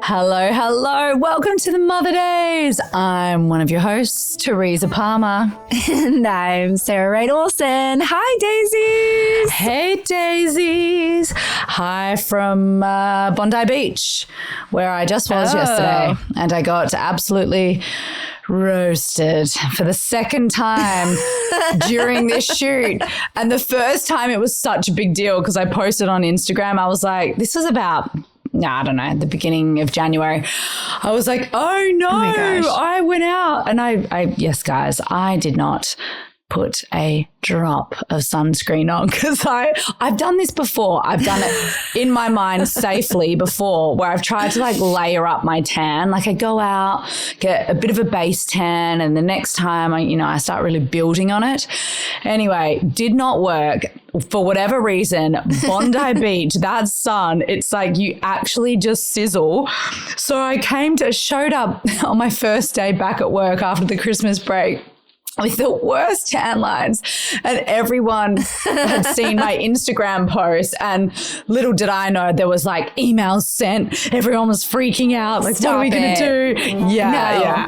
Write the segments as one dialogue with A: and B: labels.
A: Hello, hello. Welcome to the Mother Days. I'm one of your hosts, Teresa Palmer.
B: And I'm Sarah Wright Olsen. Hi, Dazeys.
A: Hey, Dazeys. Hi from Bondi Beach, where I just was yesterday. And I got absolutely roasted for the second time during this shoot. And the first time it was such a big deal because I posted on Instagram. I was like, this was about... I don't know, the beginning of January. I was like, oh no, I went out. And I yes, guys, I did not put a drop of sunscreen on because I've done this before. I've done it in my mind safely before where I've tried to like layer up my tan. Like I go out, get a bit of a base tan, and the next time I start really building on it. Anyway, did not work. For whatever reason, Bondi Beach, that sun, it's like you actually just sizzle. So I showed up on my first day back at work after the Christmas break with the worst tan lines, and everyone had seen my Instagram post, and little did I know there was like emails sent. Everyone was freaking out. Like, what are we going to do? Yeah.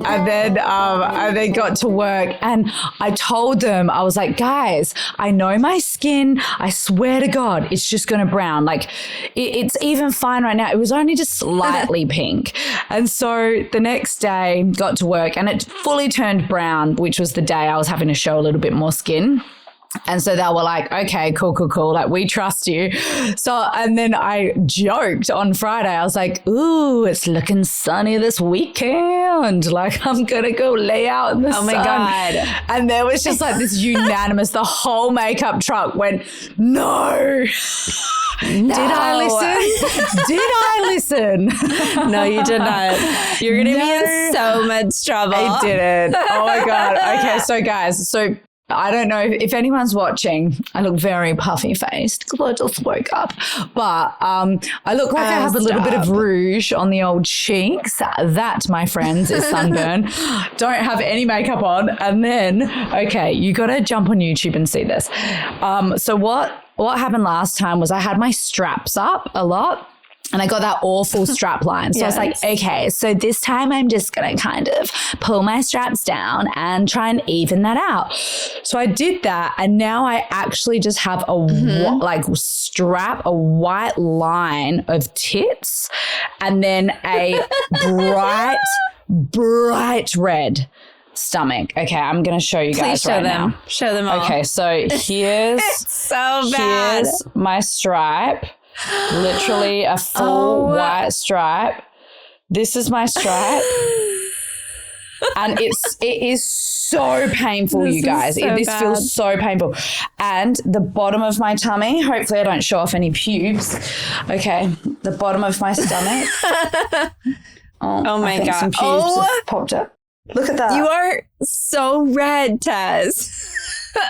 A: And then got to work and I told them, I was like, guys, I know my skin, I swear to God, it's just going to brown. Like it's even fine right now. It was only just slightly pink. And so the next day got to work and it fully turned brown, which was the day I was having to show a little bit more skin. And so they were like, okay, cool. Like, we trust you. So, and then I joked on Friday. I was like, ooh, it's looking sunny this weekend. Like, I'm going to go lay out in the sun.
B: Oh, my God.
A: And there was just like this unanimous, the whole makeup truck went, no. Did I listen?
B: No, you did not. You're going to be in so much trouble.
A: I didn't. Oh, my God. Okay, so guys, I don't know if anyone's watching. I look very puffy faced because I just woke up. But I look like I have a little bit of rouge on the old cheeks. That, my friends, is sunburn. Don't have any makeup on. And then, okay, you got to jump on YouTube and see this. So what happened last time was I had my straps up a lot. And I got that awful strap line. So yes. I was like, okay, so this time I'm just going to kind of pull my straps down and try and even that out. So I did that. And now I actually just have a a white line of tits and then a bright red stomach. Okay, I'm going to show you guys now.
B: Show them all.
A: Okay, so here's my stripe. Literally a full white stripe. This is my stripe. And it is so painful, you guys. This feels so painful. And the bottom of my tummy, hopefully I don't show off any pubes. Okay, the bottom of my stomach.
B: Oh my God.
A: Some pubes have popped up. Look at that.
B: You are so red, Tess.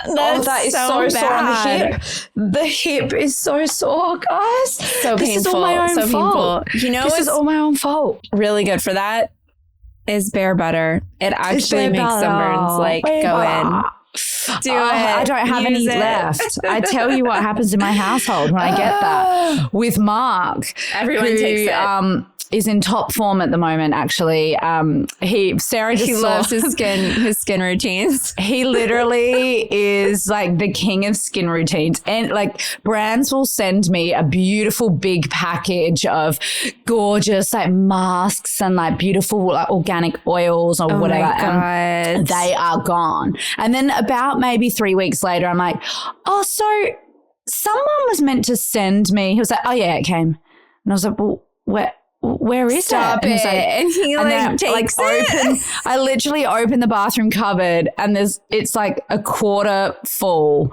A: That is so sore on the hip. The hip is so sore, guys.
B: So
A: this
B: painful.
A: Is all my own fault.
B: You know,
A: this is all my own fault.
B: Really good for that is bear butter. It actually makes sunburns go in. Do it.
A: I don't have any left. I tell you what happens in my household when I get that with Mark.
B: Everyone takes it.
A: Is in top form at the moment, actually. He loves
B: his skin routines.
A: He literally is like the king of skin routines. And like brands will send me a beautiful big package of gorgeous like masks and like beautiful like organic oils or whatever.
B: My God.
A: And they are gone. And then about maybe 3 weeks later, I'm like, oh, so someone was meant to send me. He was like, oh yeah, it came. And I was like, well, where is
B: Stop
A: it?
B: And he takes it.
A: I literally open the bathroom cupboard and it's like a quarter full.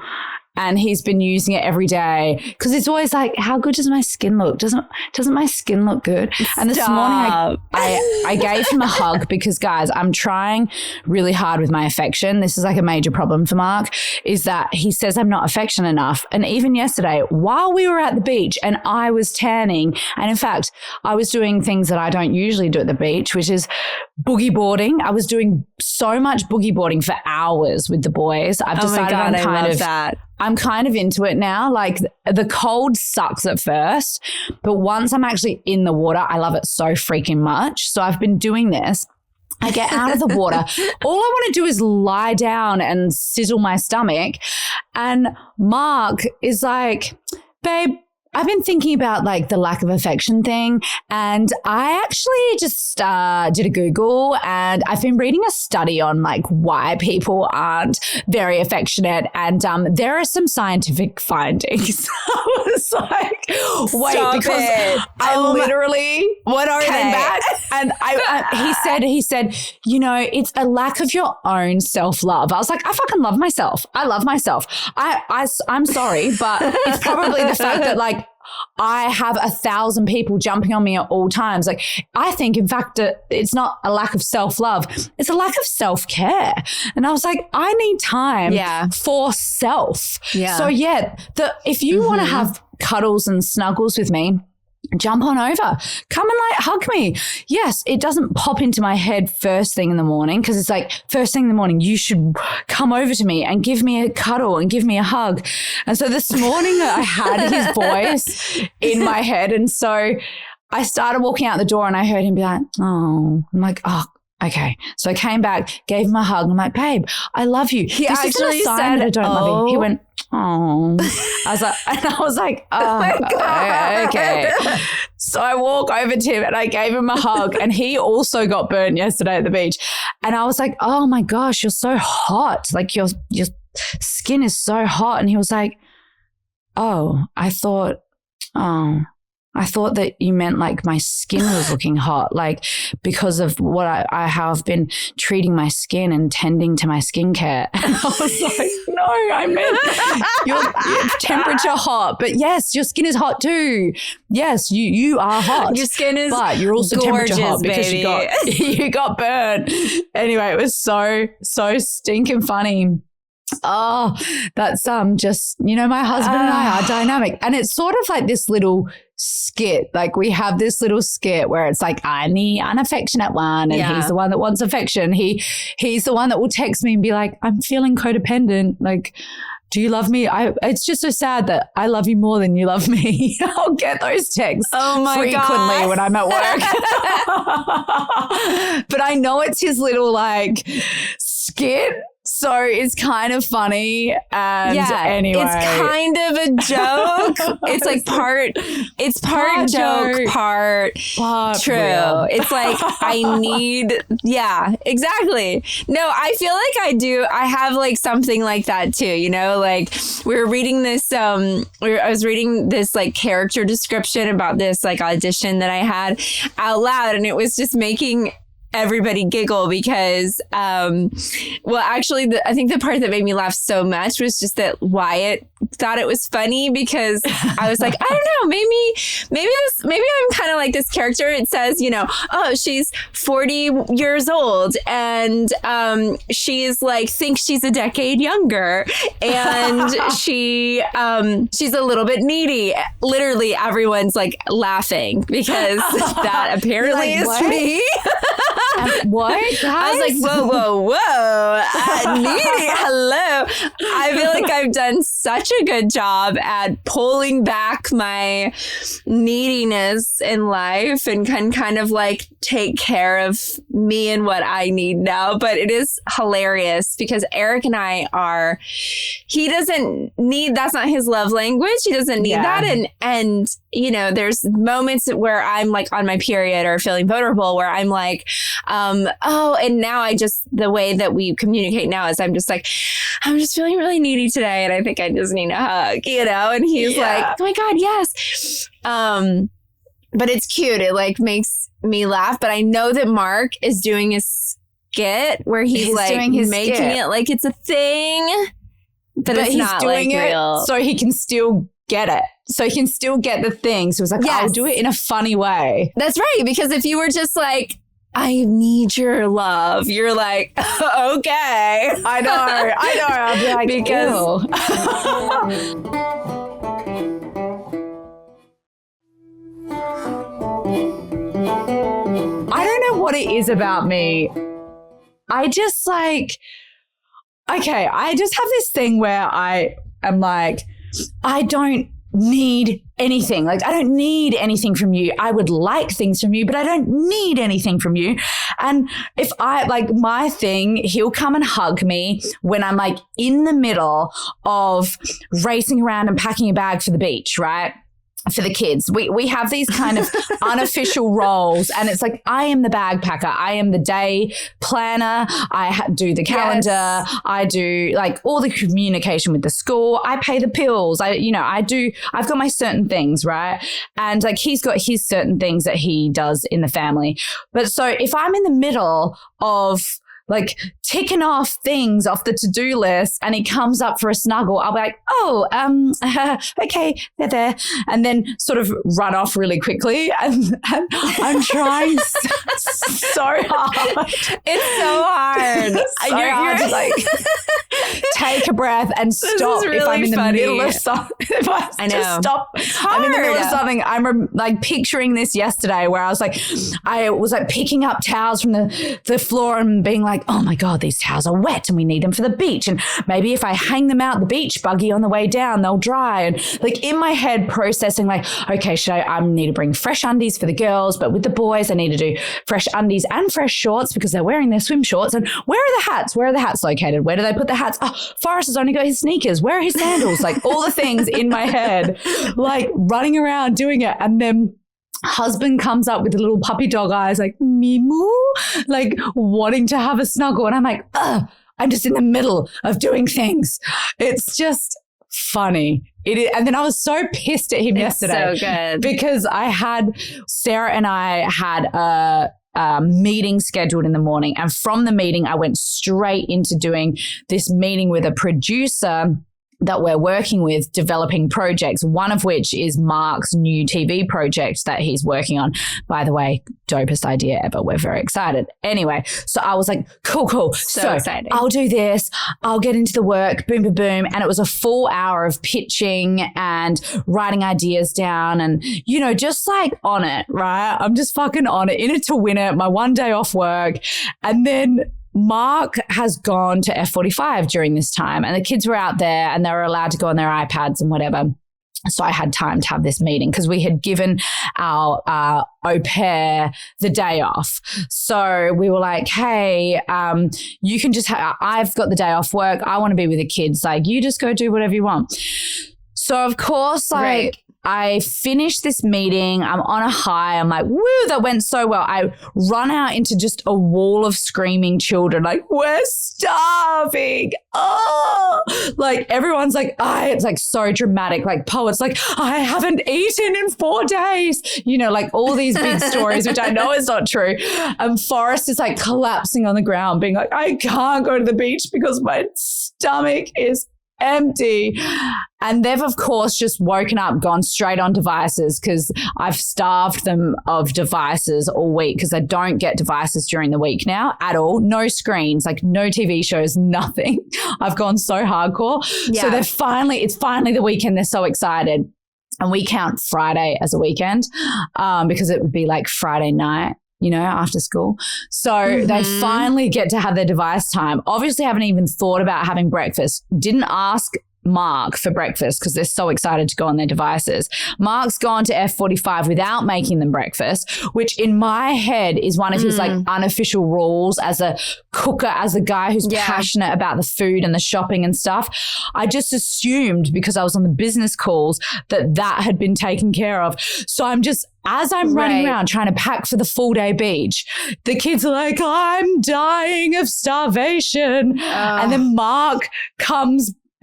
A: And he's been using it every day because it's always like, how good does my skin look? Doesn't my skin look good? And this morning I gave him a hug because, guys, I'm trying really hard with my affection. This is like a major problem for Mark, is that he says I'm not affectionate enough. And even yesterday, while we were at the beach and I was tanning, and in fact, I was doing things that I don't usually do at the beach, which is boogie boarding. I was doing so much boogie boarding for hours with the boys. I've decided
B: I love that.
A: I'm kind of into it now. Like the cold sucks at first, but once I'm actually in the water, I love it so freaking much. So I've been doing this. I get out of the water. All I want to do is lie down and sizzle my stomach. And Mark is like, babe, I've been thinking about like the lack of affection thing, and I actually just did a Google, and I've been reading a study on like why people aren't very affectionate, and there are some scientific findings. I was like, wait,
B: Stop
A: because
B: it.
A: I literally
B: what are
A: came
B: they?
A: back, and he said, you know, it's a lack of your own self-love. I was like, I fucking love myself. I love myself. I'm sorry, but it's probably the fact that like I have 1,000 people jumping on me at all times. Like, I think, in fact, it's not a lack of self-love. It's a lack of self-care. And I was like, I need time for self. Yeah. So, if you want to have cuddles and snuggles with me, jump on over. Come and like hug me. Yes, it doesn't pop into my head first thing in the morning, because it's like first thing in the morning, you should come over to me and give me a cuddle and give me a hug. And so this morning I had his voice in my head. And so I started walking out the door and I heard him be like, oh, I'm like, oh, okay. So I came back, gave him a hug. I'm like, babe, I love you.
B: He
A: this
B: actually
A: isn't a sign that I don't love you. He went, oh. I was like, oh my God. Okay. So I walk over to him and I gave him a hug, and he also got burnt yesterday at the beach. And I was like, oh my gosh, you're so hot. Like your skin is so hot. And he was like, oh, I thought that you meant like my skin was looking hot, like because of what I how I've been treating my skin and tending to my skincare. And I was like, no, I meant your temperature hot, but yes, your skin is hot too. Yes, you are hot.
B: Your skin is,
A: but you're also
B: gorgeous,
A: temperature hot because
B: baby.
A: you got burned. Anyway, it was so stinking funny. Oh, that's just, you know, my husband and I are dynamic. And it's sort of like this little skit. Like we have this little skit where it's like, I'm the unaffectionate one and he's the one that wants affection. He's the one that will text me and be like, I'm feeling codependent. Like, do you love me? It's just so sad that I love you more than you love me. I'll get those texts frequently
B: God.
A: when I'm at work. But I know it's his little like skit. So it's kind of funny. And anyway.
B: It's kind of a joke. It's like part joke, part true.
A: Real.
B: It's like exactly. No, I feel like I have like something like that too, you know, like we were reading this, I was reading this like character description about this like audition that I had out loud, and it was just making everybody giggle because, actually, I think the part that made me laugh so much was just that Wyatt thought it was funny because I was like, I don't know, maybe I'm kind of like this character. It says, you know, oh, she's 40 years old and she's like thinks she's a decade younger, and she's a little bit needy. Literally, everyone's like laughing because that apparently is me.
A: What? Guys?
B: I was like, whoa. Needy. Hello. I feel like I've done such a good job at pulling back my neediness in life and can kind of like take care of me and what I need now. But it is hilarious because Eric and I he doesn't need, that's not his love language. He doesn't need that. And, you know, there's moments where I'm like on my period or feeling vulnerable where I'm like, and now the way that we communicate now is I'm just like, I'm just feeling really needy today. And I think I just need a hug, you know? And he's like, oh my God, yes. But it's cute. It like makes me laugh. But I know that Mark is doing a skit where he's like making skit. It like it's a thing, but it's not doing like real.
A: So he can still get it. So he can still get the thing. So it's like, I'll do it in a funny way.
B: That's right. Because if you were just like, I need your love, you're like, okay.
A: I know. I'll be like, because I don't know what it is about me. I just like, okay, I just have this thing where I am like, I don't need anything. Like, I don't need anything from you. I would like things from you, but I don't need anything from you. And if I like my thing, he'll come and hug me when I'm like in the middle of racing around and packing a bag for the beach, right? For the kids. We have these kind of unofficial roles, and it's like, I am the bag packer. I am the day planner. I do the calendar. Yes. I do like all the communication with the school. I pay the pills. I've got my certain things, right? And like, he's got his certain things that he does in the family. But so if I'm in the middle of like ticking off things off the to-do list and he comes up for a snuggle, I'll be like, okay, they're there. And then sort of run off really quickly. And I'm trying so hard.
B: It's so hard.
A: You're hard to like take a breath and stop
B: really
A: if I'm in the
B: funny.
A: middle of something. If I just stop, I'm in the middle of something. I'm like picturing this yesterday where I was like picking up towels from the floor and being like, oh my God, these towels are wet and we need them for the beach. And maybe if I hang them out the beach buggy on the way down, they'll dry. And like in my head processing like, okay, I need to bring fresh undies for the girls, but with the boys, I need to do fresh undies and fresh shorts because they're wearing their swim shorts. And where are the hats? Where are the hats located? Where do they put the hats? Oh, Forrest has only got his sneakers. Where are his sandals? Like all the things in my head, like running around doing it. And then husband comes up with the little puppy dog eyes like, Mimu, like wanting to have a snuggle. And I'm like, I'm just in the middle of doing things. It's just funny. It is. And then I was so pissed at him yesterday.
B: So good.
A: Because Sarah and I had a meeting scheduled in the morning. And from the meeting, I went straight into doing this meeting with a producer that we're working with, developing projects, one of which is Mark's new TV project that he's working on. By the way, dopest idea ever. We're very excited. Anyway, so I was like, cool. So exciting. I'll do this. I'll get into the work. Boom, boom, boom. And it was a full hour of pitching and writing ideas down and, just like on it, right? I'm just fucking on it, in it to win it. My one day off work. And then Mark has gone to F45 during this time and the kids were out there and they were allowed to go on their iPads and whatever. So I had time to have this meeting because we had given our au pair the day off. So we were like, hey, you can just I've got the day off work. I want to be with the kids. Like, you just go do whatever you want. So of course,
B: right.
A: I finished this meeting. I'm on a high. I'm like, woo, that went so well. I run out into just a wall of screaming children like, we're starving. Oh, like everyone's like, it's like so dramatic. Like poets like, I haven't eaten in 4 days. Like all these big stories, which I know is not true. And Forrest is like collapsing on the ground being like, I can't go to the beach because my stomach is empty. And they've, of course, just woken up, gone straight on devices because I've starved them of devices all week because they don't get devices during the week now at all. No screens, like no TV shows, nothing. I've gone so hardcore. Yeah. So it's finally the weekend. They're so excited. And we count Friday as a weekend because it would be like Friday night, after school. So they finally get to have their device time. Obviously haven't even thought about having breakfast. Didn't ask Mark for breakfast because they're so excited to go on their devices. Mark's gone to F45 without making them breakfast, which in my head is one of his like unofficial rules as a cooker, as a guy who's passionate about the food and the shopping and stuff. I just assumed because I was on the business calls that had been taken care of. So I'm just, as I'm running around trying to pack for the full day beach, the kids are like, I'm dying of starvation. And then Mark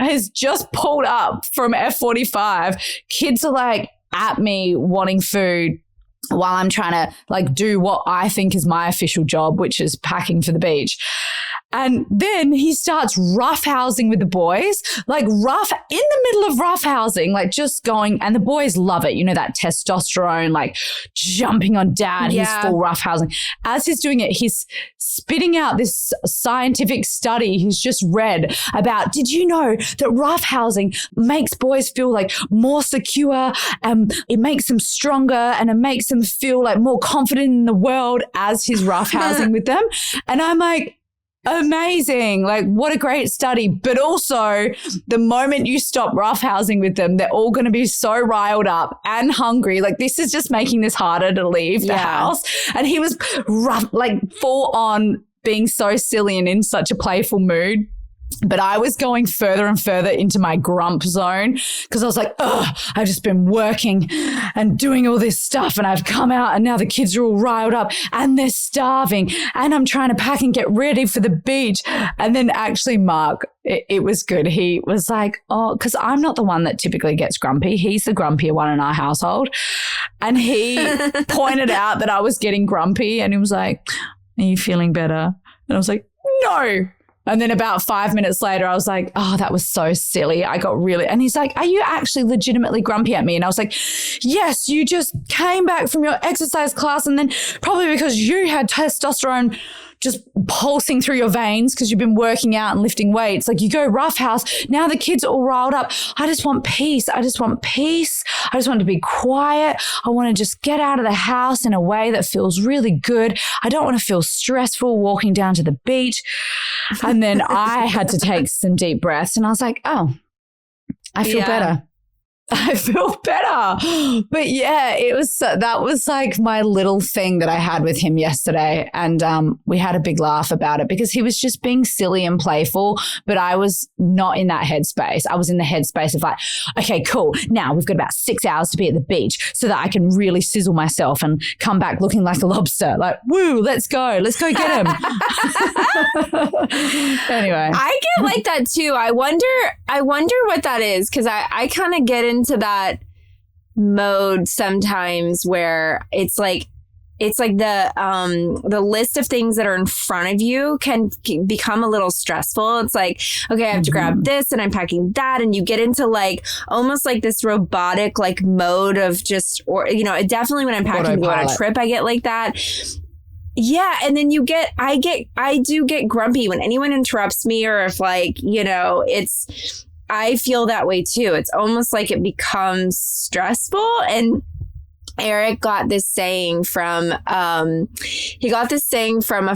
A: has just pulled up from F45. Kids are like at me wanting food while I'm trying to like do what I think is my official job, which is packing for the beach. And then he starts roughhousing with the boys, like in the middle of roughhousing, like just going, and the boys love it. That testosterone, like jumping on dad, he's full roughhousing. As he's doing it, he's spitting out this scientific study he's just read about, did you know that roughhousing makes boys feel like more secure and it makes them stronger and it makes them feel like more confident in the world as he's roughhousing with them. And I'm like, amazing. Like, what a great study. But also, the moment you stop roughhousing with them, they're all going to be so riled up and hungry. Like, this is just making this harder to leave the house. And he was rough, like full on being so silly and in such a playful mood. But I was going further and further into my grump zone because I was like, oh, I've just been working and doing all this stuff and I've come out and now the kids are all riled up and they're starving and I'm trying to pack and get ready for the beach. And then actually Mark, it was good. He was like, oh, because I'm not the one that typically gets grumpy. He's the grumpier one in our household. And he pointed out that I was getting grumpy and he was like, are you feeling better? And I was like, no. And then about 5 minutes later, I was like, oh, that was so silly. I got really, and he's like, are you actually legitimately grumpy at me? And I was like, yes, you just came back from your exercise class and then probably because you had testosterone just pulsing through your veins because you've been working out and lifting weights. Like you go roughhouse. Now the kids are all riled up. I just want peace. I just want peace. I just want to be quiet. I want to just get out of the house in a way that feels really good. I don't want to feel stressful walking down to the beach. And then I had to take some deep breaths and I was like, oh, I feel better. I feel better. But yeah, that was like my little thing that I had with him yesterday. And we had a big laugh about it because he was just being silly and playful, but I was not in that headspace. I was in the headspace of like, okay, cool. Now we've got about 6 hours to be at the beach so that I can really sizzle myself and come back looking like a lobster. Like, woo, let's go. Let's go get him. Anyway.
B: I get like that too. I wonder what that is because I kind of get into that mode sometimes where it's like the list of things that are in front of you can become a little stressful. It's like, okay, I have to grab this and I'm packing that. And you get into like almost like this robotic like mode of just, or, you know, definitely when I'm packing to go on a trip, I get like that. Yeah. And then I do get grumpy when anyone interrupts me or if like, you know, I feel that way too. It's almost like it becomes stressful. And Eric got this saying from a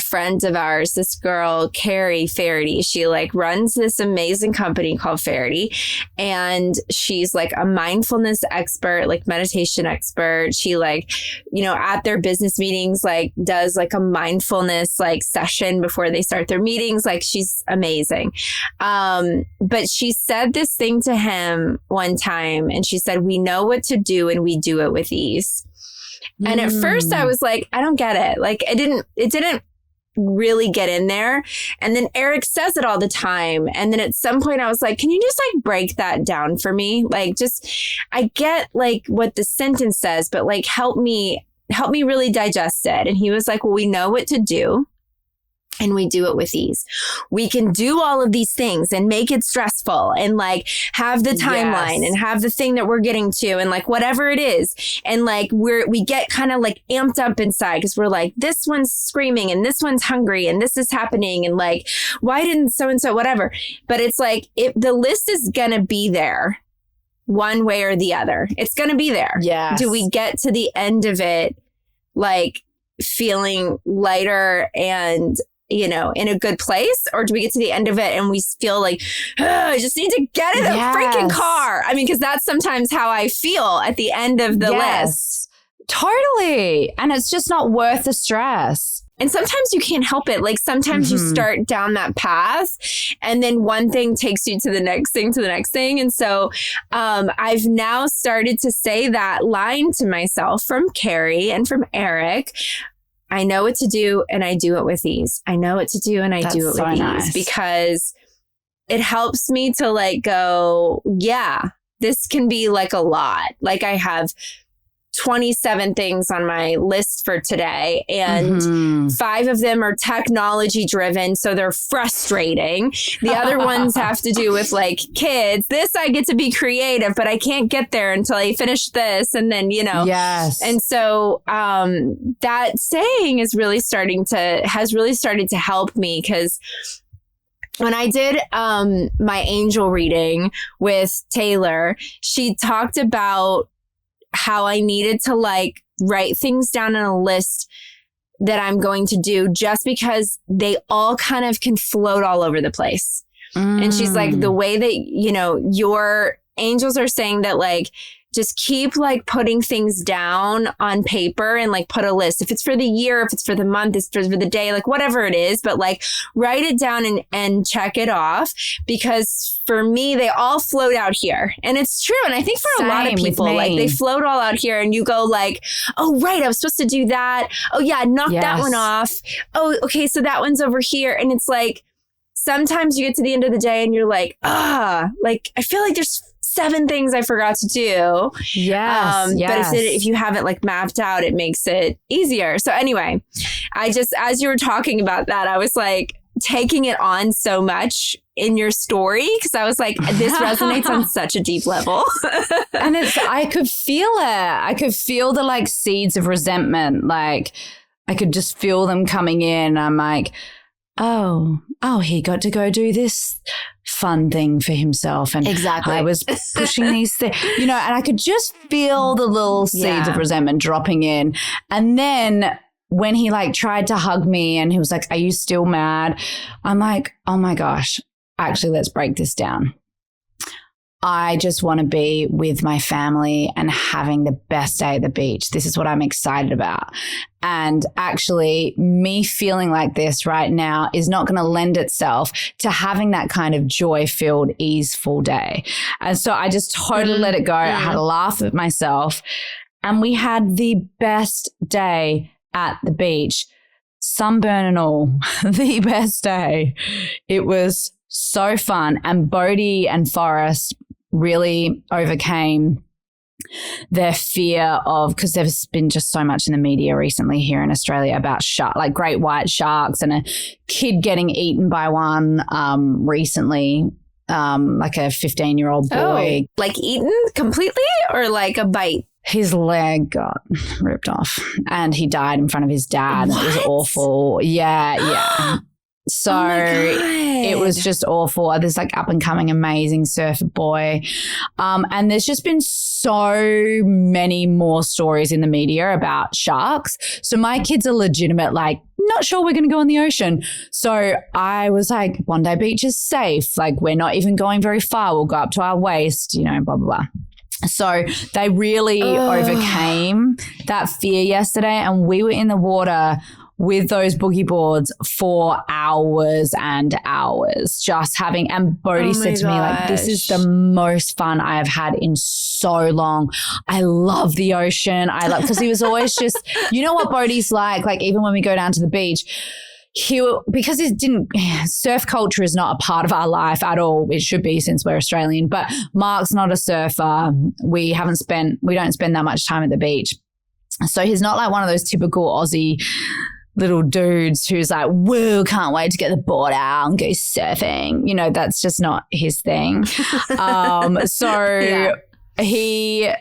B: friend of ours, this girl, Carrie Faraday. She like runs this amazing company called Faraday. And she's like a mindfulness expert, like meditation expert. She like, you know, at their business meetings, like does like a mindfulness like session before they start their meetings. Like she's amazing. But she said this thing to him one time and she said, we know what to do and we do it with ease. And at first I was like, I don't get it. Like it didn't really get in there. And then Eric says it all the time. And then at some point I was like, can you just like break that down for me? Like just, I get like what the sentence says, but like help me really digest it. And he was like, well, we know what to do. And we do it with ease. We can do all of these things and make it stressful and like have the timeline and have the thing that we're getting to and like whatever it is. And like we get kind of like amped up inside because we're like, this one's screaming and this one's hungry and this is happening. And like, why didn't so-and-so, whatever. But it's like, the list is going to be there one way or the other. It's going to be there.
A: Yeah.
B: Do we get to the end of it like feeling lighter and, you know, in a good place? Or do we get to the end of it and we feel like, I just need to get in a freaking car? I mean, because that's sometimes how I feel at the end of the list.
A: Totally. And it's just not worth the stress.
B: And sometimes you can't help it. Like sometimes you start down that path and then one thing takes you to the next thing, to the next thing. And so I've now started to say that line to myself from Carrie and from Eric. I know what to do and I do it with ease. I know what to do and I do it with ease because it helps me to like go, yeah, this can be like a lot. Like I have 27 things on my list for today and 5 of them are technology driven. So they're frustrating. The other ones have to do with like kids. This I get to be creative, but I can't get there until I finish this. And then, you know, and so that saying has really started to help me because when I did my angel reading with Taylor, she talked about how I needed to like write things down on a list that I'm going to do just because they all kind of can float all over the place. And she's like, the way that, you know, your angels are saying that, like, just keep like putting things down on paper and like put a list. If it's for the year, if it's for the month, if it's for the day, like whatever it is, but like write it down and check it off. Because for me, they all float out here. And it's true. And I think for a lot of people, like they float all out here and you go like, oh, right, I was supposed to do that. Oh yeah, knock that one off. Oh, okay, so that one's over here. And it's like, sometimes you get to the end of the day and you're like, like I feel like there's 7 things I forgot to do.
A: Yes.
B: But if you have it like mapped out, it makes it easier. So anyway, as you were talking about that, I was like taking it on so much in your story because I was like, this resonates on such a deep level.
A: And I could feel it. I could feel the like seeds of resentment. Like I could just feel them coming in. I'm like, oh, he got to go do this fun thing for himself. And
B: exactly.
A: I was pushing these things, you know, and I could just feel the little seeds of resentment dropping in. And then when he like tried to hug me and he was like, are you still mad? I'm like, oh my gosh, actually, let's break this down. I just want to be with my family and having the best day at the beach. This is what I'm excited about. And actually, me feeling like this right now is not going to lend itself to having that kind of joy-filled, easeful day. And so I just totally let it go. I had a laugh at myself. And we had the best day at the beach, sunburn and all, the best day. It was so fun. And Bodhi and Forrest really overcame their fear of, because there's been just so much in the media recently here in Australia about like great white sharks and a kid getting eaten by one recently, like a 15-year-old boy.
B: Oh, like eaten completely or like a bite?
A: His leg got ripped off and he died in front of his dad. What? It was awful. Yeah. So it was just awful. There's like up and coming amazing surfer boy. And there's just been so many more stories in the media about sharks. So my kids are legitimate, like, not sure we're going to go in the ocean. So I was like, Bondi Beach is safe. Like we're not even going very far. We'll go up to our waist, you know, blah, blah, blah. So they really overcame that fear yesterday. And we were in the water with those boogie boards for hours and hours, just having, and Bodhi said to me, like, this is the most fun I have had in so long. I love the ocean. Because he was always just, you know what Bodhi's like even when we go down to the beach, because surf culture is not a part of our life at all. It should be since we're Australian, but Mark's not a surfer. We don't spend that much time at the beach. So he's not like one of those typical Aussie little dudes who's like, woo, can't wait to get the board out and go surfing. You know, that's just not his thing. He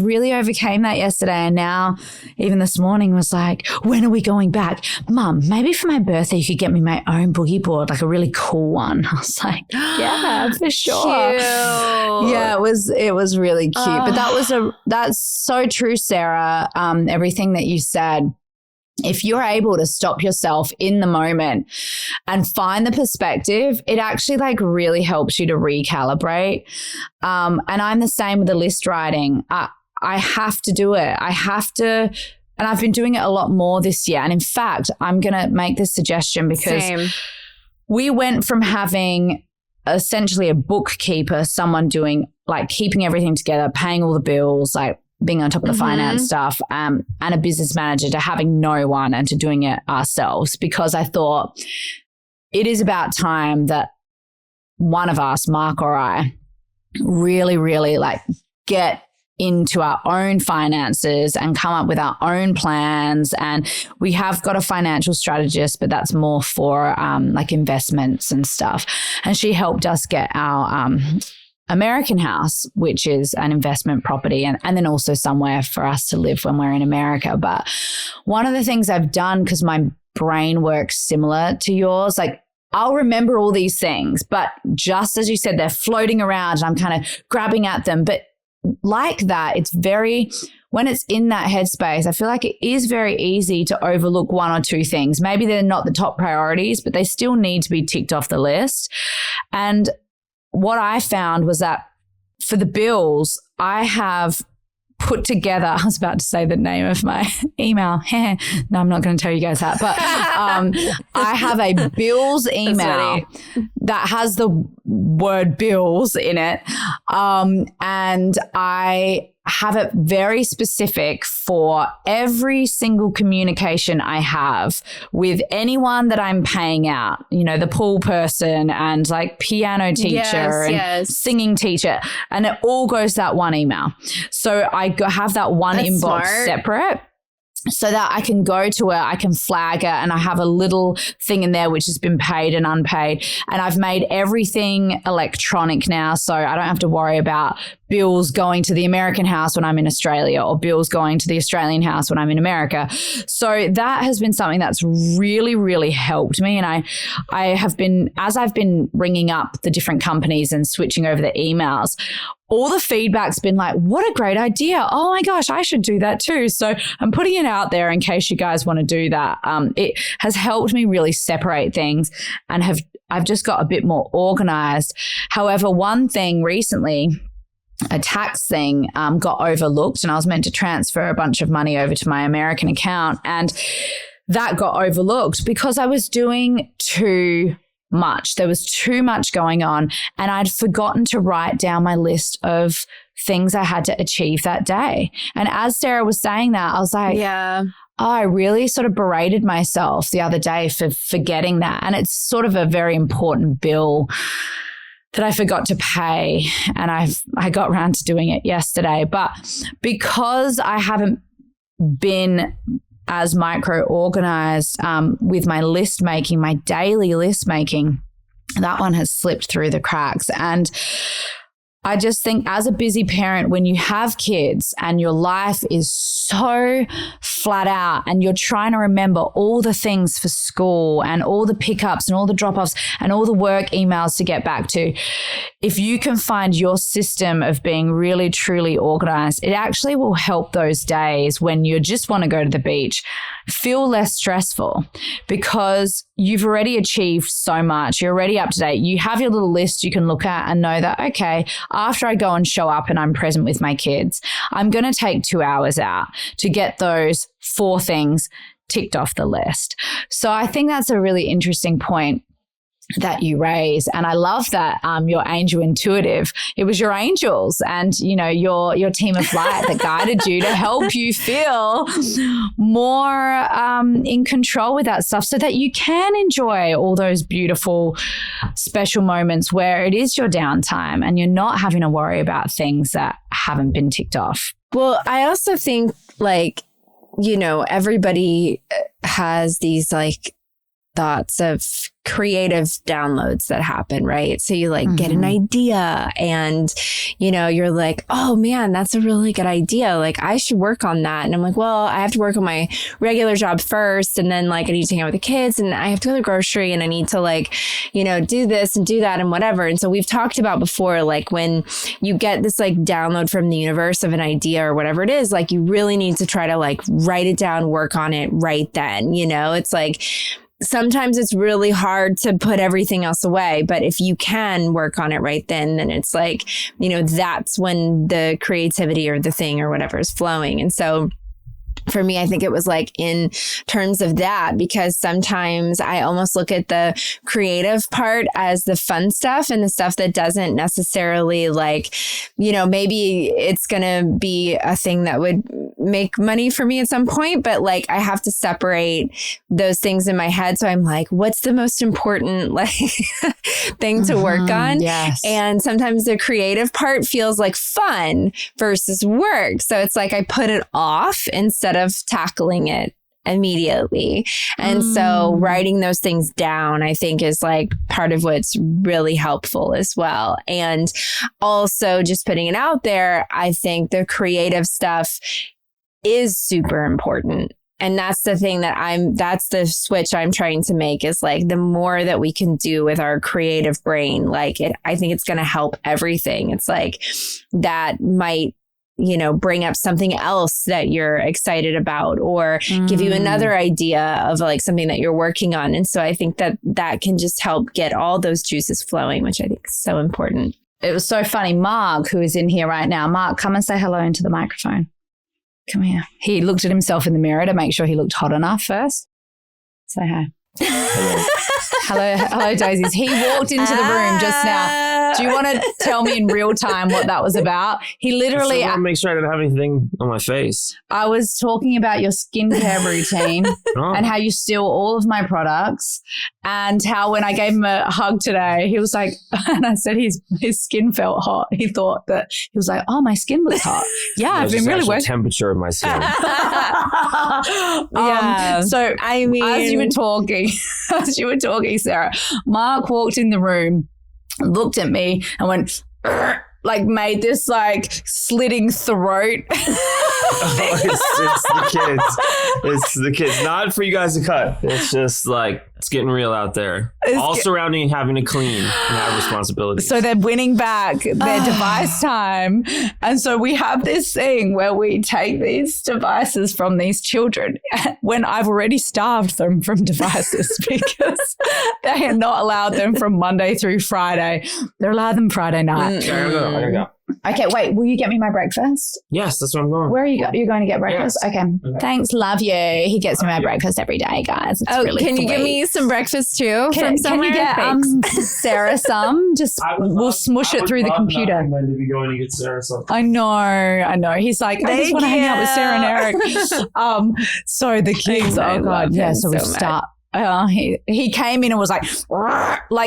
A: really overcame that yesterday. And now even this morning was like, when are we going back? Mum, maybe for my birthday you could get me my own boogie board, like a really cool one. I was like, yeah, for sure.
B: Cute.
A: Yeah, it was really cute. But that's so true, Sarah. Everything that you said. If you're able to stop yourself in the moment and find the perspective, it actually like really helps you to recalibrate. And I'm the same with the list writing. I have to do it. And I've been doing it a lot more this year. And in fact, I'm going to make this suggestion because we went from having essentially a bookkeeper, someone doing like keeping everything together, paying all the bills, like being on top of the finance stuff, and a business manager, to having no one and to doing it ourselves, because I thought it is about time that one of us, Mark or I, really, really like get into our own finances and come up with our own plans. And we have got a financial strategist, but that's more for like investments and stuff. And she helped us get our American house, which is an investment property, and then also somewhere for us to live when we're in America. But one of the things I've done, because my brain works similar to yours, like I'll remember all these things, but just as you said, they're floating around and I'm kind of grabbing at them. But like that, it's very, when it's in that headspace, I feel like it is very easy to overlook one or two things. Maybe they're not the top priorities, but they still need to be ticked off the list. And what I found was that for the bills, I have put together, I was about to say the name of my email. No, I'm not going to tell you guys that. But I have a bills email that has the word bills in it. And I have it very specific for every single communication I have with anyone that I'm paying out, you know, the pool person and like piano teacher and singing teacher. And it all goes to that one email. So I have that one inbox separate, so that I can go to it, I can flag it, and I have a little thing in there which has been paid and unpaid. And I've made everything electronic now, so I don't have to worry about bills going to the American house when I'm in Australia or bills going to the Australian house when I'm in America. So that has been something that's really, really helped me. And I have been, as I've been ringing up the different companies and switching over the emails, all the feedback's been like, what a great idea. Oh my gosh, I should do that too. So I'm putting it out there in case you guys want to do that. It has helped me really separate things and I've just got a bit more organized. However, one thing recently, a tax thing got overlooked, and I was meant to transfer a bunch of money over to my American account, and that got overlooked because I was doing too much. There was too much going on, and I'd forgotten to write down my list of things I had to achieve that day. And as Sarah was saying that, I was like, I really sort of berated myself the other day for forgetting that. And it's sort of a very important bill that I forgot to pay, and I got around to doing it yesterday. But because I haven't been as micro-organized with my list making, my daily list making, that one has slipped through the cracks. And I just think as a busy parent, when you have kids and your life is so flat out and you're trying to remember all the things for school and all the pickups and all the drop-offs and all the work emails to get back to, if you can find your system of being really, truly organized, it actually will help those days when you just want to go to the beach feel less stressful because you've already achieved so much. You're already up to date. You have your little list you can look at and know that, okay, after I go and show up and I'm present with my kids, I'm going to take 2 hours out to get those 4 things ticked off the list. So I think that's a really interesting point that you raise. And I love that your angel intuitive, it was your angels and, you know, your team of light that guided you to help you feel more in control with that stuff so that you can enjoy all those beautiful, special moments where it is your downtime and you're not having to worry about things that haven't been ticked off.
B: Well, I also think like, you know, everybody has these like thoughts of creative downloads that happen, right? So you like get an idea and, you know, you're like, oh man, that's a really good idea. Like I should work on that. And I'm like, well, I have to work on my regular job first. And then like I need to hang out with the kids and I have to go to the grocery and I need to like, you know, do this and do that and whatever. And so we've talked about before, like when you get this like download from the universe of an idea or whatever it is, like you really need to try to like write it down, work on it right then. You know, it's like, sometimes it's really hard to put everything else away, but if you can work on it right then it's like, you know, that's when the creativity or the thing or whatever is flowing. And so for me, I think it was like in terms of that, because sometimes I almost look at the creative part as the fun stuff and the stuff that doesn't necessarily like, you know, maybe it's going to be a thing that would make money for me at some point, but like I have to separate those things in my head. So I'm like, what's the most important like thing to work on?
A: Yes.
B: And sometimes the creative part feels like fun versus work. So it's like I put it off instead of tackling it immediately. And so writing those things down, I think is like part of what's really helpful as well. And also just putting it out there, I think the creative stuff is super important. And that's the thing that's the switch I'm trying to make is like the more that we can do with our creative brain, like I think it's going to help everything. It's like that might bring up something else that you're excited about, or give you another idea of like something that you're working on. And so I think that can just help get all those juices flowing, which I think is so important.
A: It was so funny. Mark, who is in here right now, Mark, come and say hello into the microphone. Come here. He looked at himself in the mirror to make sure he looked hot enough first. Say hi. Hello, Dazeys. He walked into the room just now. Do you want to tell me in real time what that was about? He literally...
C: I want to make sure I didn't have anything on my face.
A: I was talking about your skincare routine and how you steal all of my products, and how when I gave him a hug today, he was like, and I said his skin felt hot. He thought that, he was like, oh, my skin looks hot. Yeah, I've been really working.
C: Temperature of my skin.
A: So I mean, as you were talking, Sarah, Mark walked in the room, looked at me and went, like made this like slitting throat.
C: It's the kids. It's the kids. Not for you guys to cut. It's just like, it's getting real out there. All surrounding having to clean and have responsibilities.
A: So they're winning back their device time. And so we have this thing where we take these devices from these children when I've already starved them from devices because they are not allowed them from Monday through Friday. They're allowed them Friday night.
C: There you go.
A: Okay, wait, will you get me my breakfast?
C: Yes, that's what I'm going.
A: Where are you You're going to get breakfast?
C: Yes.
A: Okay. Thanks, love you. He gets me my breakfast every day, guys. It's really
B: can
A: sweet.
B: you give me some breakfast too from somewhere?
A: Can you get Sarah some? Just we'll smush it through the computer.
C: I'm going to be going to get Sarah some.
A: I know. He's like, I just want to hang out with Sarah and Eric. So the kids, oh God, yeah. So we start. He came in and was like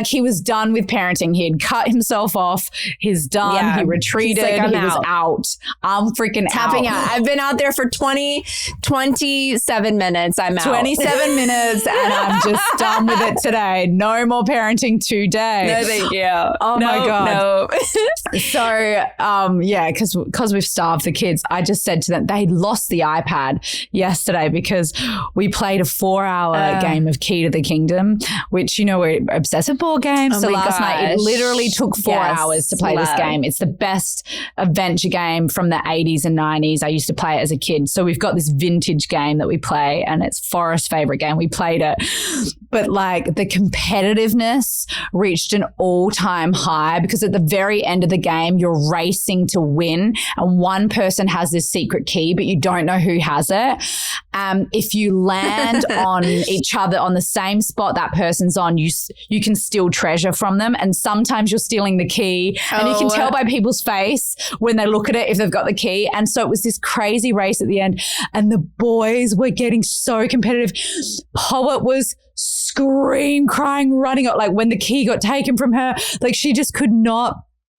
A: he was done with parenting. He had cut himself off. He's done. Yeah. He retreated. Like, he was out. I'm freaking
B: tapping out. I've been out there for 27 minutes. I'm out.
A: 27 minutes and I'm just done with it today. No more parenting today.
B: No, thank you.
A: Oh my God. No. So, because we've starved the kids, I just said to them, they lost the iPad yesterday because we played a 4-hour game of Key to the Kingdom, which, we're obsessed with board games. So last night it literally took 4 hours to play this game. It's the best adventure game from the 80s and 90s. I used to play it as a kid. So we've got this vintage game that we play and it's Forrest's favorite game. We played it. But like the competitiveness reached an all-time high because at the very end of the game, you're racing to win and one person has this secret key, but you don't know who has it. If you land on each other on the same spot that person's on, you can steal treasure from them. And sometimes you're stealing the key and you can tell by people's face when they look at it if they've got the key. And so it was this crazy race at the end and the boys were getting so competitive. Poet was crying, running out. Like when the key got taken from her, like she just could not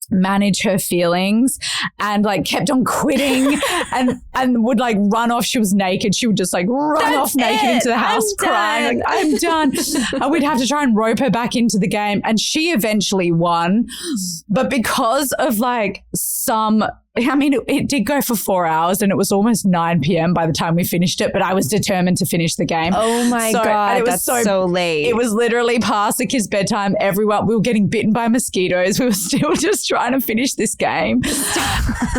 A: manage her feelings and like kept on quitting and would like run off. She was naked. She would just like run off naked into the house crying. Like, I'm done. And we'd have to try and rope her back into the game. And she eventually won. But because of like it did go for 4 hours and it was almost 9 p.m. by the time we finished it, but I was determined to finish the game.
B: Oh my God, that's so late.
A: It was literally past the kids' bedtime. We were getting bitten by mosquitoes. We were still just trying to finish this game.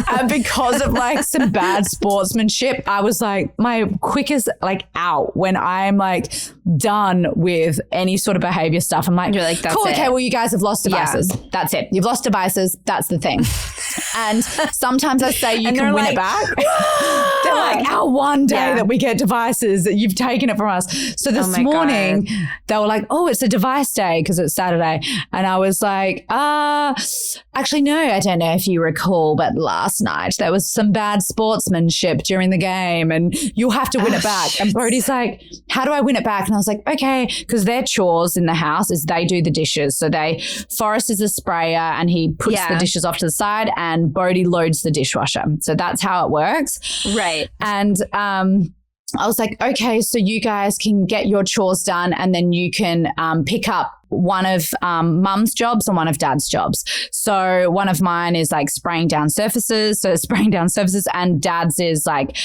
A: And because of like some bad sportsmanship, I was like, my quickest out when I'm like done with any sort of behavior stuff. I'm like,
B: you're like, that's
A: cool,
B: it.
A: Okay, well, you guys have lost devices. Yeah. That's it. You've lost devices. That's the thing. And sometimes I say you can win it back. They're like, our one day that we get devices, that you've taken it from us. So this morning, they were like, oh, it's a device day because it's Saturday. And I was like, actually, no, I don't know if you recall, but last night there was some bad sportsmanship during the game and you'll have to win it back. And Brody's like, how do I win it back? And I was like, okay, because their chores in the house is they do the dishes. So Forrest is a sprayer and he puts the dishes off to the side and Bodhi loads the dishwasher. So that's how it works.
B: Right.
A: And I was like, okay, so you guys can get your chores done and then you can pick up one of mum's jobs and one of dad's jobs. So one of mine is like spraying down surfaces. And dad's is like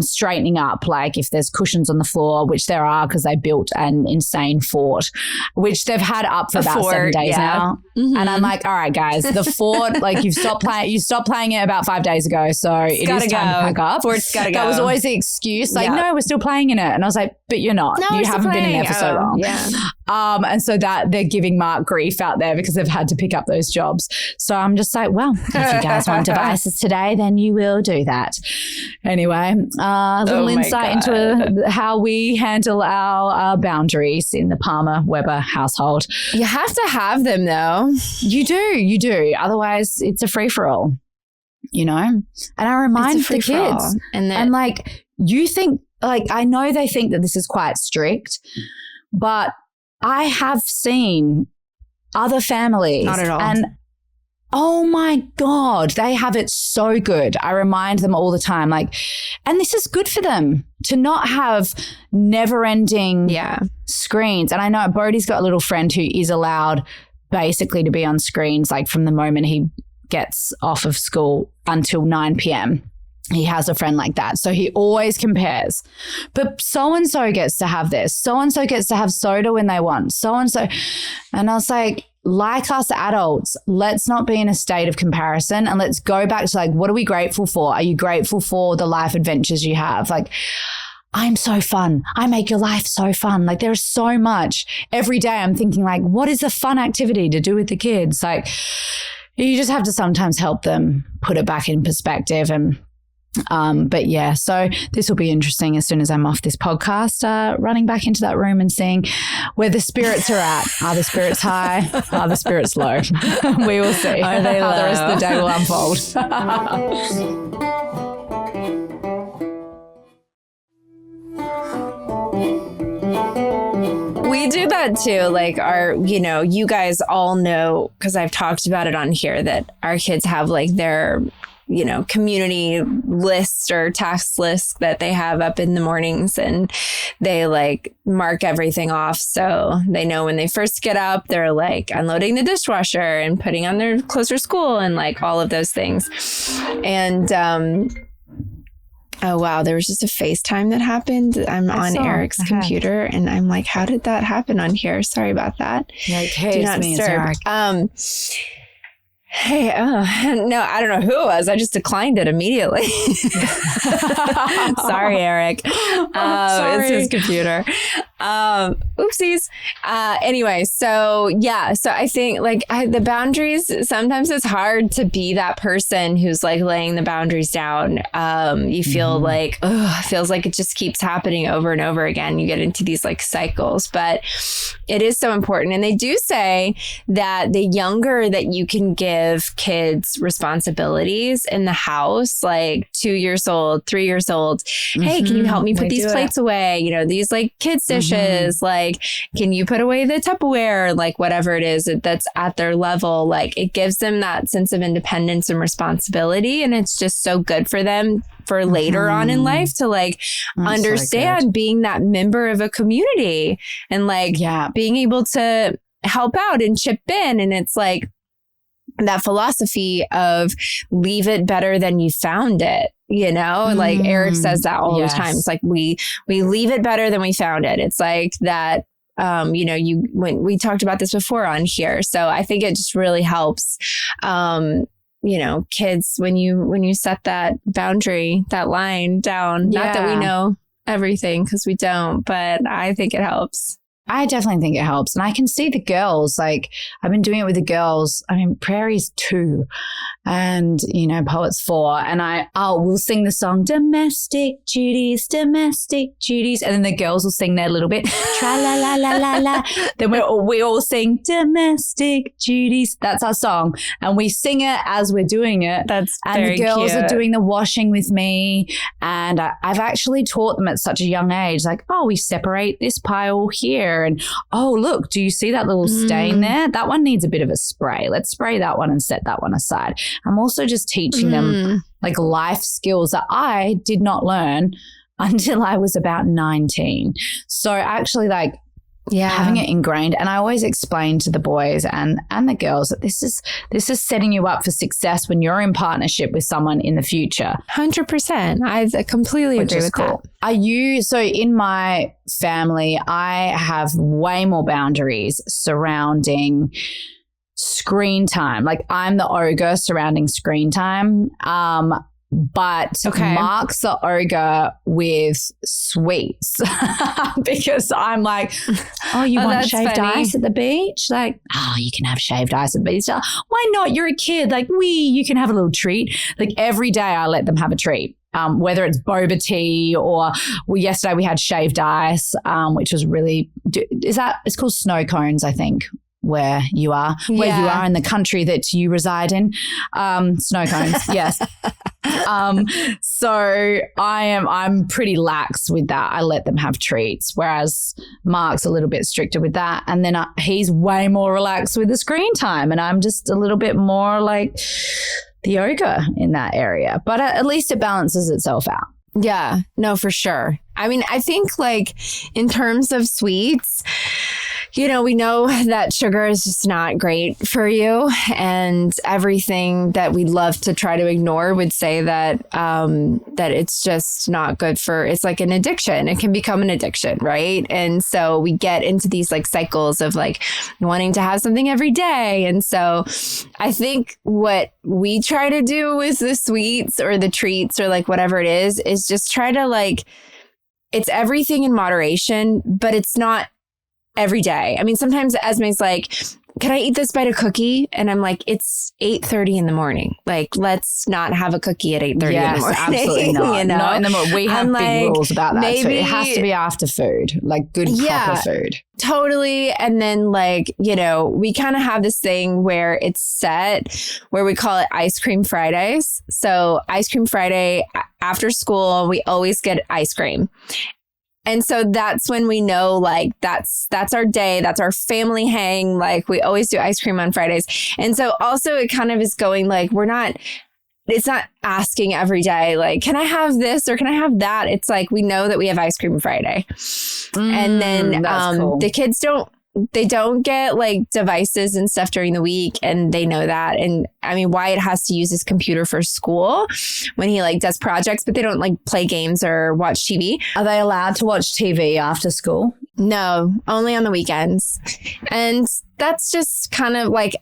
A: straightening up, like if there's cushions on the floor, which there are because they built an insane fort, which they've had up for about 7 days now. Mm-hmm. And I'm like, all right, guys, the fort, like you stopped playing it about 5 days ago. So it is time to pack up.
B: Fort's gotta go.
A: That was always the excuse. Like, no, we're still playing in it. And I was like, but you're not. No, you haven't been in there for so long.
B: Yeah.
A: And so that they're giving Mark grief out there because they've had to pick up those jobs. So I'm just like, well, if you guys want devices today, then you will do that. Anyway, a little insight into how we handle our boundaries in the Palmer-Weber household.
B: You have to have them though.
A: You do. Otherwise, it's a free-for-all, you know? And I remind the kids. And like, you think, like, I know they think that this is quite strict, but I have seen other families.
B: Not at all.
A: And oh my God, they have it so good. I remind them all the time, like, and this is good for them to not have never-ending screens. And I know Bodhi's got a little friend who is allowed basically to be on screens, like from the moment he gets off of school until 9 p.m. He has a friend like that. So he always compares. But so-and-so gets to have this. So-and-so gets to have soda when they want. So-and-so. And I was like us adults, let's not be in a state of comparison and let's go back to like, what are we grateful for? Are you grateful for the life adventures you have? Like, I'm so fun. I make your life so fun. Like there's so much. Every day I'm thinking like, what is a fun activity to do with the kids? Like you just have to sometimes help them put it back in perspective. And but yeah, so this will be interesting as soon as I'm off this podcast, running back into that room and seeing where the spirits are at. Are the spirits high? Are the spirits low? We will see how the rest of the day will unfold.
B: We do that too. Like you guys all know, because I've talked about it on here, that our kids have like their community list or task list that they have up in the mornings, and they like mark everything off. So they know when they first get up, they're like unloading the dishwasher and putting on their clothes for school and like all of those things. And, oh, wow. There was just a FaceTime that happened. I'm on Eric's computer and I'm like, how did that happen on here? Sorry about that.
A: Do not disturb.
B: Hey, no, I don't know who it was. I just declined it immediately. Sorry, Eric. Sorry. It's his computer. Oopsies. Anyway, so I think like the boundaries, sometimes it's hard to be that person who's like laying the boundaries down. You feel like, it feels like it just keeps happening over and over again. You get into these like cycles, but it is so important. And they do say that the younger that you can give kids responsibilities in the house, like 2 years old, 3 years old. Hey, can you help me put these plates away? These like kids dishes, like, can you put away the Tupperware? Like whatever it is that's at their level, like it gives them that sense of independence and responsibility. And it's just so good for them for later on in life to like understand being that member of a community and like being able to help out and chip in. And it's like, that philosophy of leave it better than you found it, like Eric says that all the time. It's like, we leave it better than we found it. It's like that, when we talked about this before on here. So I think it just really helps, kids, when you set that boundary, that line down, not that we know everything, because we don't, but I think it helps.
A: I definitely think it helps. And I can see the girls, like I've been doing it with the girls. I mean, Prairie's 2 and, Poet's 4. And we'll sing the song, domestic duties. And then the girls will sing their little bit, tra la la la la la. Then we all sing domestic duties. That's our song. And we sing it as we're doing it. And the girls are doing the washing with me. And I've actually taught them at such a young age, like, we separate this pile here. And look, do you see that little stain there? That one needs a bit of a spray. Let's spray that one and set that one aside. I'm also just teaching them like life skills that I did not learn until I was about 19. So actually like having it ingrained. And I always explain to the boys and the girls that this is setting you up for success when you're in partnership with someone in the future.
B: 100%. I completely agree with that.
A: So in my family, I have way more boundaries surrounding screen time. Like I'm the ogre surrounding screen time. But Mark's the ogre with sweets because I'm like, oh, you want shaved ice at the beach? Like, oh, you can have shaved ice at the beach. Why not? You're a kid. Like, you can have a little treat. Like every day I let them have a treat. Whether it's boba tea or yesterday we had shaved ice, which was really, it's called snow cones, I think. Where you are in the country that you reside in. Snow cones, yes. So I'm pretty lax with that. I let them have treats, whereas Mark's a little bit stricter with that. And then he's way more relaxed with the screen time. And I'm just a little bit more like the ogre in that area. But at least it balances itself out.
B: Yeah, no, for sure. I mean, I think like in terms of sweets, we know that sugar is just not great for you, and everything that we love to try to ignore would say that it's just not good for. It's like an addiction. It can become an addiction, right? And so we get into these like cycles of like wanting to have something every day. And so I think what we try to do with the sweets or the treats or like whatever it is just try to like, it's everything in moderation, but it's not every day. I mean, sometimes Esme's like, can I eat this bite of cookie? And I'm like, it's 8:30 in the morning. Like, let's not have a cookie at 8:30 in the morning.
A: Absolutely not. Not in the morning. We have big rules about that too. It has to be after food, like good proper food.
B: Totally. And then like, we kind of have this thing where it's set where we call it Ice Cream Fridays. So Ice Cream Friday after school, we always get ice cream. And so that's when we know like that's our day. That's our family hang. Like we always do ice cream on Fridays. And so also it kind of is going like it's not asking every day, like, can I have this or can I have that? It's like we know that we have ice cream Friday. And then cool. The kids don't get like devices and stuff during the week, and they know that. And I mean, Wyatt has to use his computer for school when he like does projects, but they don't like play games or watch TV.
A: Are they allowed to watch TV after school?
B: No, only on the weekends. And that's just kind of like,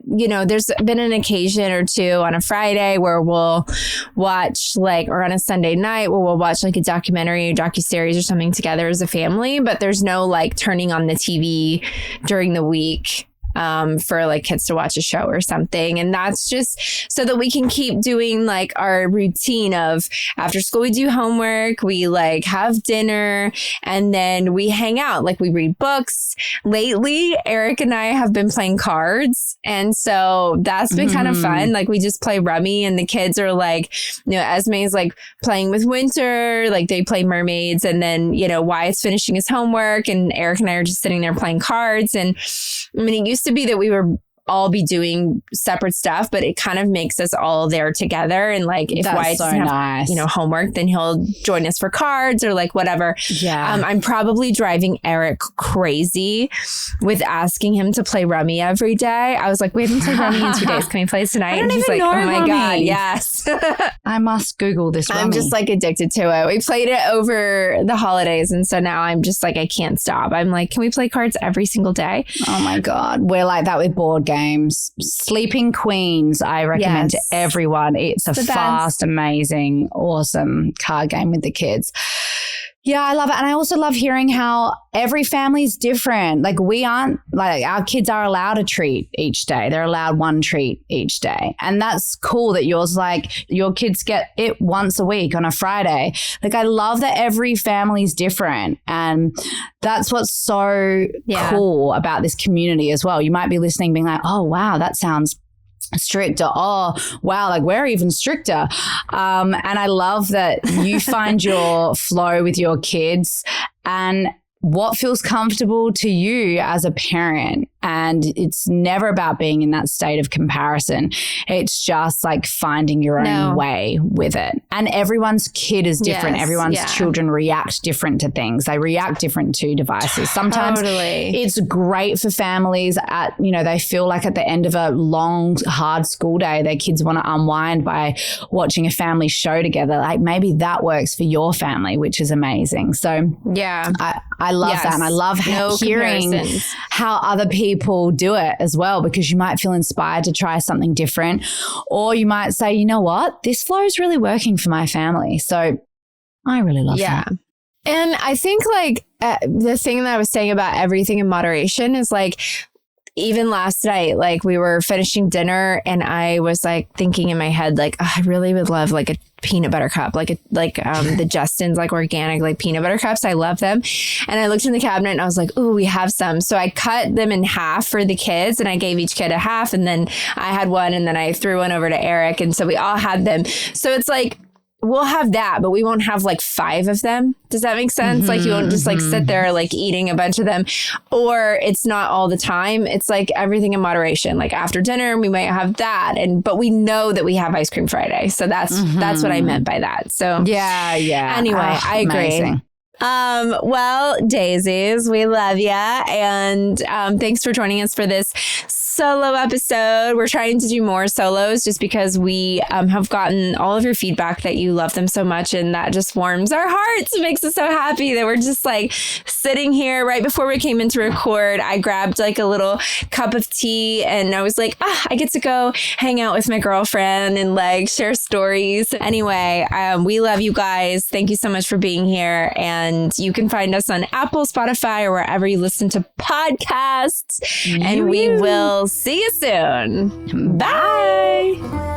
B: there's been an occasion or two on a Friday where we'll watch like, or on a Sunday night where we'll watch like a documentary or docuseries or something together as a family. But there's no like turning on the TV during the week for like kids to watch a show or something. And that's just so that we can keep doing like our routine of after school, we do homework, we like have dinner, and then we hang out, like we read books. Lately, Eric and I have been playing cards. And so that's been kind of fun. Like we just play Rummy, and the kids are like, Esme's like playing with Winter, like they play mermaids. And then, Wyatt's finishing his homework, and Eric and I are just sitting there playing cards. And I mean, it used to be that we were all be doing separate stuff, but it kind of makes us all there together. And like if Wyatt doesn't have, homework, then he'll join us for cards or like whatever.
A: Yeah.
B: I'm probably driving Eric crazy with asking him to play Rummy every day. I was like, we haven't played Rummy in 2 days. Can we play tonight?
A: And he's like, oh my
B: Rummy.
A: God,
B: yes.
A: I must Google this Rummy.
B: I'm just like addicted to it. We played it over the holidays. And so now I'm just like, I can't stop. I'm like, can we play cards every single day?
A: Oh my God. We're like that with board games. Sleeping Queens, I recommend to everyone. It's a fast, amazing, awesome card game with the kids. Yeah, I love it. And I also love hearing how every family is different. Like our kids are allowed a treat each day. They're allowed one treat each day. And that's cool that your kids get it once a week on a Friday. Like I love that every family is different. And that's what's so cool about this community as well. You might be listening being like, oh, wow, that sounds strict, or oh wow, like we're even stricter, and I love that you find your flow with your kids, and what feels comfortable to you as a parent. And it's never about being in that state of comparison. It's just like finding your own way with it. And everyone's kid is different. Everyone's children react different to things. They react different to devices. Sometimes it's great for families at, they feel like at the end of a long, hard school day, their kids want to unwind by watching a family show together. Like maybe that works for your family, which is amazing. So I love that. And I love hearing how other people do it as well, because you might feel inspired to try something different, or you might say, you know what, this flow is really working for my family. So I really love that.
B: And I think like the thing that I was saying about everything in moderation is like, even last night, like we were finishing dinner and I was like thinking in my head, like, I really would love like a peanut butter cup, the Justin's like organic, like peanut butter cups. I love them. And I looked in the cabinet and I was like, ooh, we have some. So I cut them in half for the kids and I gave each kid a half. And then I had one and then I threw one over to Eric. And so we all had them. So it's like, we'll have that, but we won't have like 5 of them. Does that make sense? Like you won't just like sit there like eating a bunch of them, or it's not all the time. It's like everything in moderation. Like after dinner, we might have that. But we know that we have ice cream Friday. So that's what I meant by that. So yeah. Anyway, I agree.
A: Amazing.
B: Well, Dazeys, we love ya. And thanks for joining us for this solo episode. We're trying to do more solos just because we have gotten all of your feedback that you love them so much, and that just warms our hearts. It makes us so happy that we're just like sitting here. Right before we came in to record, I grabbed like a little cup of tea and I was like, I get to go hang out with my girlfriend and like share stories. Anyway, we love you guys. Thank you so much for being here. And you can find us on Apple, Spotify, or wherever you listen to podcasts. And we will see you soon. Bye.